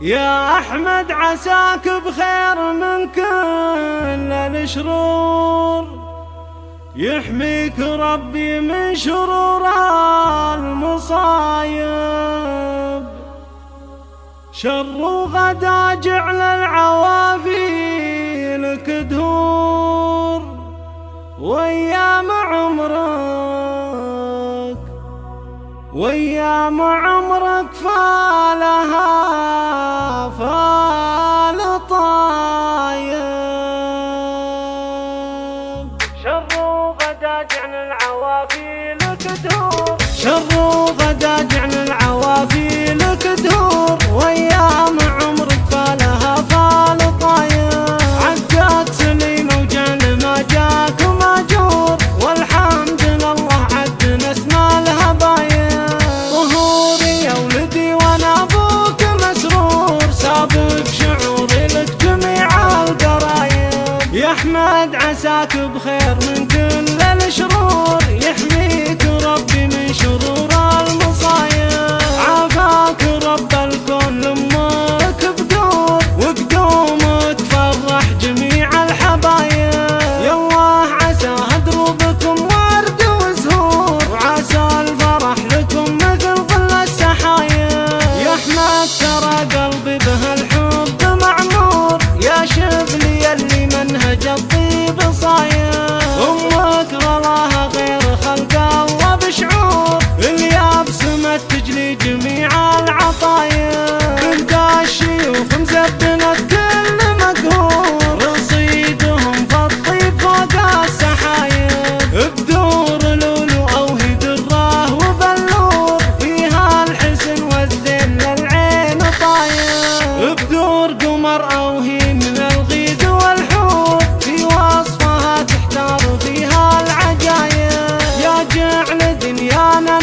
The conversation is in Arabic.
يا أحمد عساك بخير من كل الشرور، يحميك ربي من شرور المصايب. شر غدا جعل العوافي لك دهور، وأيام عمرك فالها فال طايب. شر غدا جعل العوافي لك دهور، شر غدا جعل العوافي لك دهور، وأيام عمرك فالها فال طايب. عدت سنين وجعل ما جاك ماجور، والحمد لله عدنا اسمى الهبايب. ظهوري يا ولدي وانا ابوك مسرور، سابق شعوري لك جميع القرايب. يا احمد عساك بخير من كل الشرور، يحميك ربي من شرور المصايب. عافاك رب الكون لامك بدور، وبدومك فرح جميع الحبايب. يالله عسى دروبكم ورد وزهور، وعسى الفرح لكم مثل ظل السحايب. يا احمد ترى قلبي بهالحب معمور، يا شبلي يلي منهج الطيب صاير. امك غلاها غير خلق الله بشعور، اليابسمت تجلي جميع العطايب. بنت الشيوخ مزبنة كل مقهور، رصيدهم فالطيب فوق السحايب. بدور لولو اوهي دراه وبلور، فيها الحسن والزين للعين طايب. بدور قمر اوهي من الغيد والحور، في وصفها تحتار فيها العجايب. يا جعل دنيانا